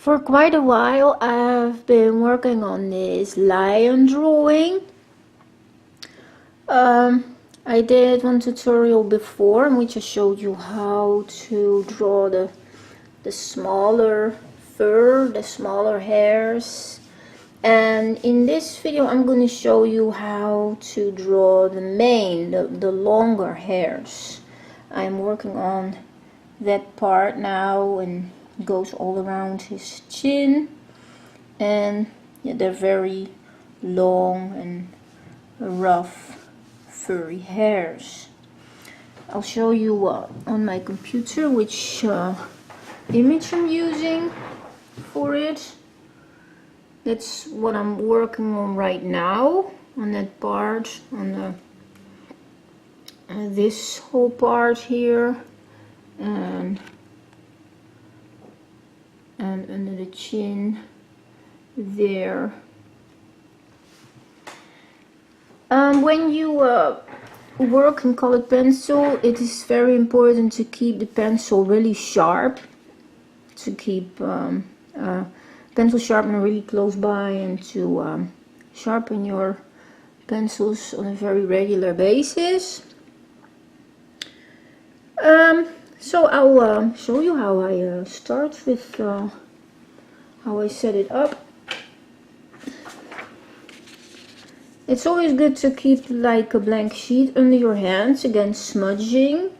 For quite a while I've been working on this lion drawing. I did one tutorial before in which I showed you how to draw the smaller fur, the smaller hairs, and in this video I'm going to show you how to draw the mane, the longer hairs. I'm working on that part now, and it goes all around his chin, and yeah, they're very long and rough furry hairs. I'll show you on my computer which image I'm using for it. That's what I'm working on right now, on that part, on the this whole part here, and under the chin there. When you work in colored pencil, it is very important to keep the pencil really sharp, to keep pencil sharpener really close by, and to sharpen your pencils on a very regular basis. So I'll show you how I start with how I set it up. It's always good to keep like a blank sheet under your hands against smudging,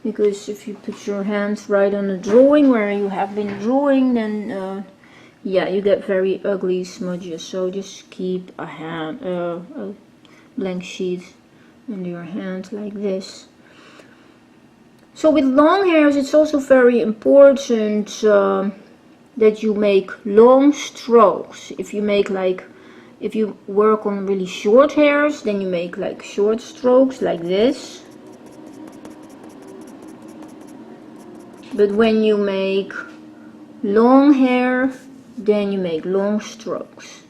because if you put your hands right on the drawing where you have been drawing, then yeah, you get very ugly smudges. So just keep a blank sheet under your hand like this. So with long hairs, it's also very important that you make long strokes. If you work on really short hairs, then you make like short strokes like this. But when you make long hair, then you make long strokes.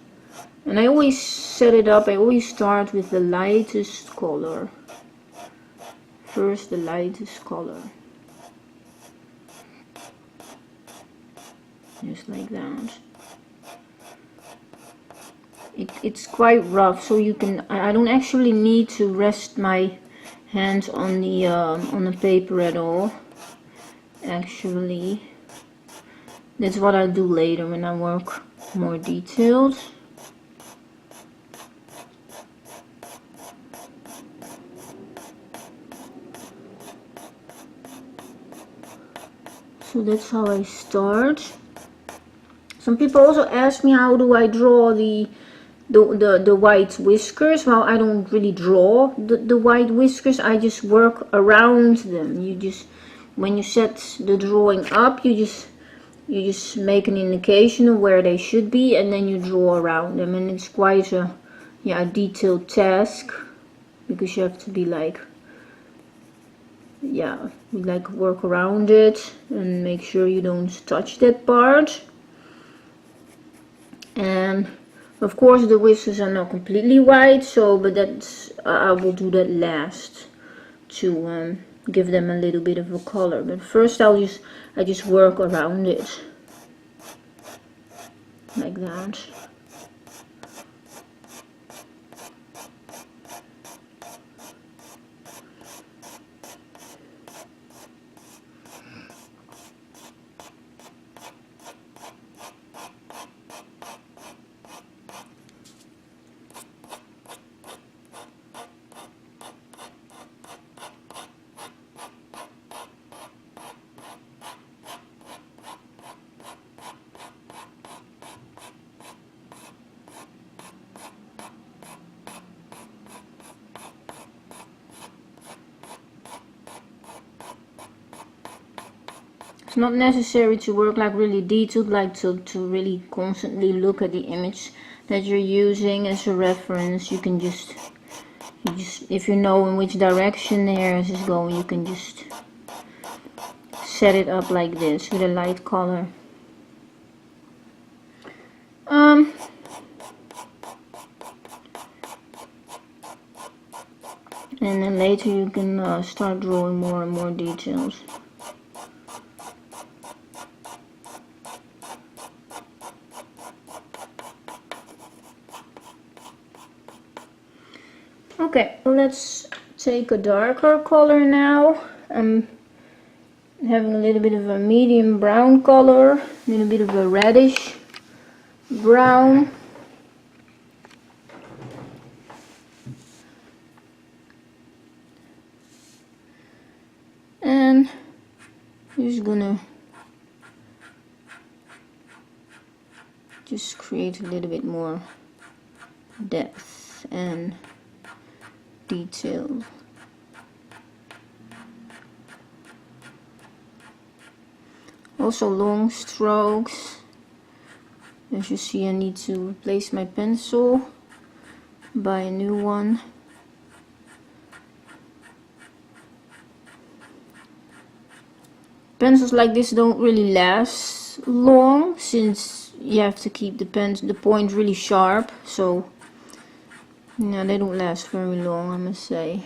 And I always set it up, I always start with the lightest color. First the lightest color. Just like that. It's quite rough, so you can. I don't actually need to rest my hands on the paper at all. Actually, that's what I'll do later when I work more detailed. So that's how I start. Some people also ask me, how do I draw the white whiskers? Well, I don't really draw the white whiskers, I just work around them. You just, when you set the drawing up, you just make an indication of where they should be, and then you draw around them. And it's quite a detailed task, because you have to be like, work around it and make sure you don't touch that part. And of course the whiskers are not completely white, so but that's I will do that last to give them a little bit of a color. But first I just work around it like that. It's not necessary to work like really detailed, like to really constantly look at the image that you're using as a reference. You can just if you know in which direction the hairs is going, you can just set it up like this with a light color. And then later you can start drawing more and more details. Okay, let's take a darker color now. I'm having a little bit of a medium brown color, a little bit of a reddish brown. And I'm just gonna just create a little bit more depth and detail. Also long strokes. As you see, I need to replace my pencil, buy a new one. Pencils like this don't really last long, since you have to keep the point really sharp, so yeah, they don't last very long, I must say.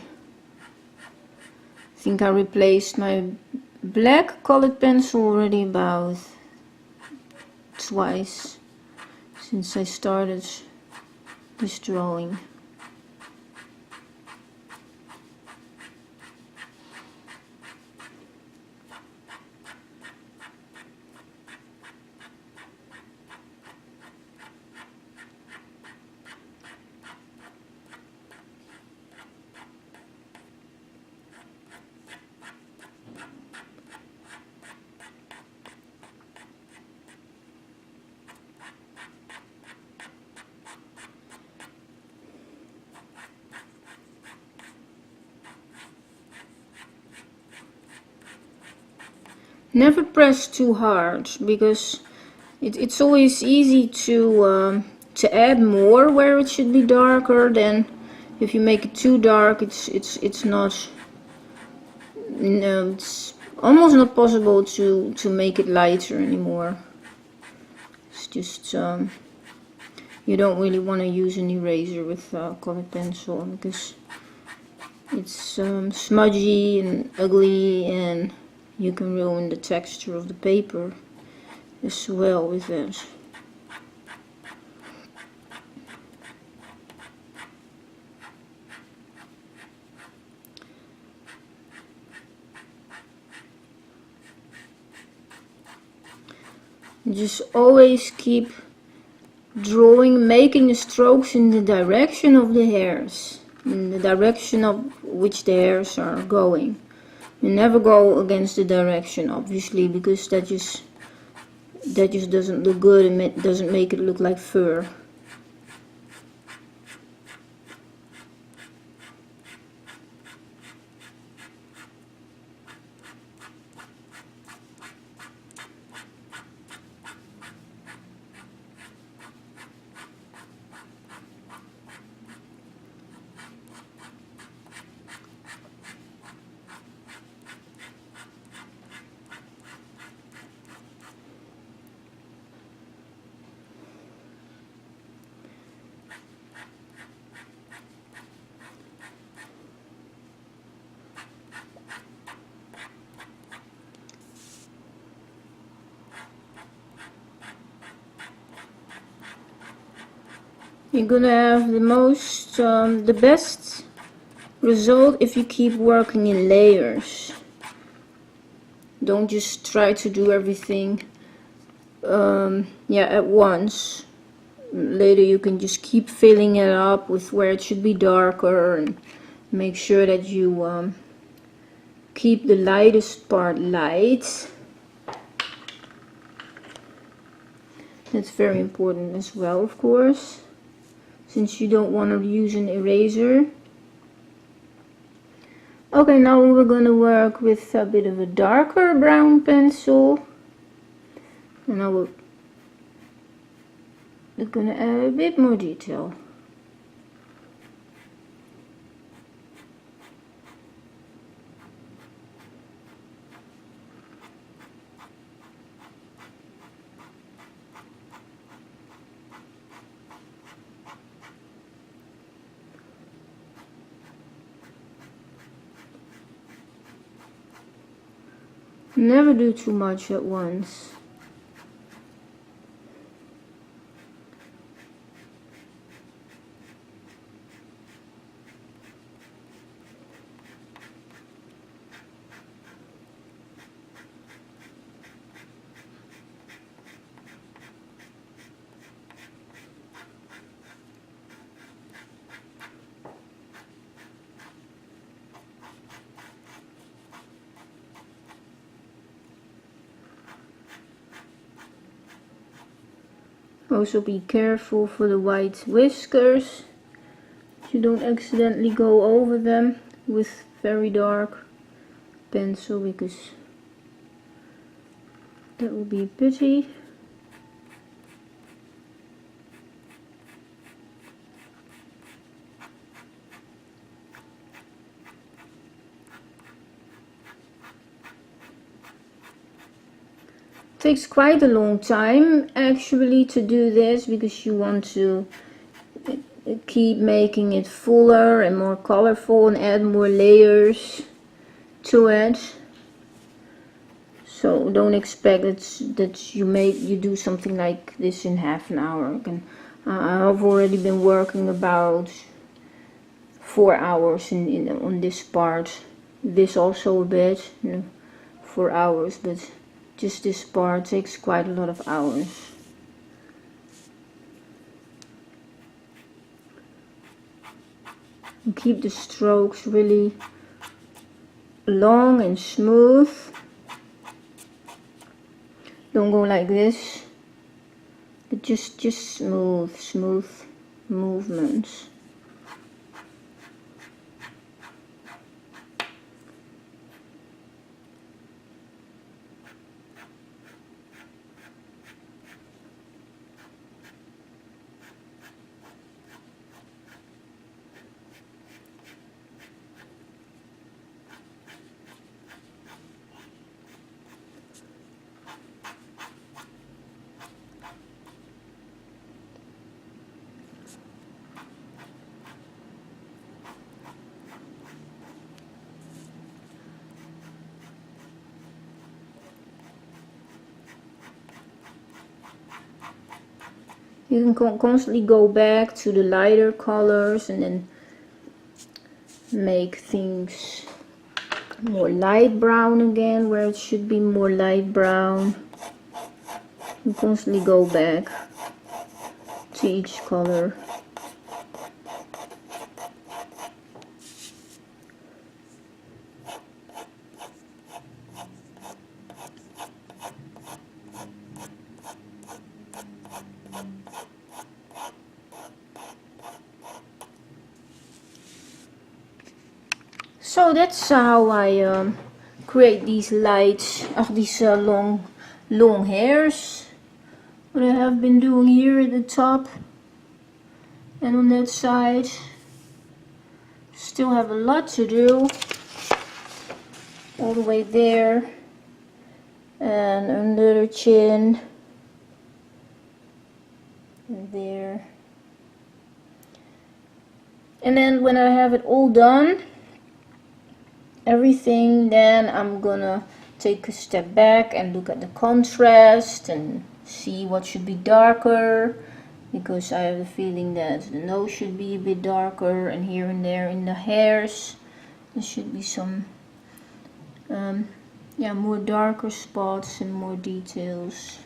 I think I replaced my black colored pencil already about twice since I started this drawing. Never press too hard, because it's always easy to add more where it should be darker. Then if you make it too dark, it's not, you know, it's almost not possible to make it lighter anymore. It's just you don't really want to use an eraser with colored pencil, because it's smudgy and ugly, and you can ruin the texture of the paper as well with it. Just always keep drawing, making the strokes in the direction of the hairs, in the direction of which the hairs are going. You never go against the direction, obviously, because that just doesn't look good, and it doesn't make it look like fur. You're gonna have the best result if you keep working in layers. Don't just try to do everything at once. Later you can just keep filling it up with where it should be darker, and make sure that you keep the lightest part light. That's very important as well, of course, since you don't want to use an eraser. Okay, now we're going to work with a bit of a darker brown pencil, and we're going to add a bit more detail. Never do too much at once. Also be careful for the white whiskers. You don't accidentally go over them with very dark pencil, because that would be a pity. Takes quite a long time actually to do this, because you want to keep making it fuller and more colorful and add more layers to it. So don't expect that you do something like this in half an hour. I've already been working about 4 hours on this part. This also a bit, 4 hours, but just this part takes quite a lot of hours. And keep the strokes really long and smooth. Don't go like this, but just smooth movements. You can constantly go back to the lighter colors and then make things more light brown again where it should be more light brown. You constantly go back to each color. So that's how I create these lights, these long hairs. What I have been doing here at the top and on that side. Still have a lot to do. All the way there and under the chin and there. And then when I have it all done, everything, then I'm gonna take a step back and look at the contrast and see what should be darker, because I have a feeling that the nose should be a bit darker, and here and there in the hairs there should be some more darker spots and more details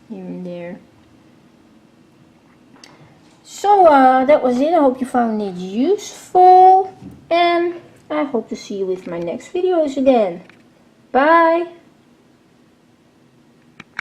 here and there. So that was it. I hope you found it useful, and I hope to see you with my next videos again. Bye!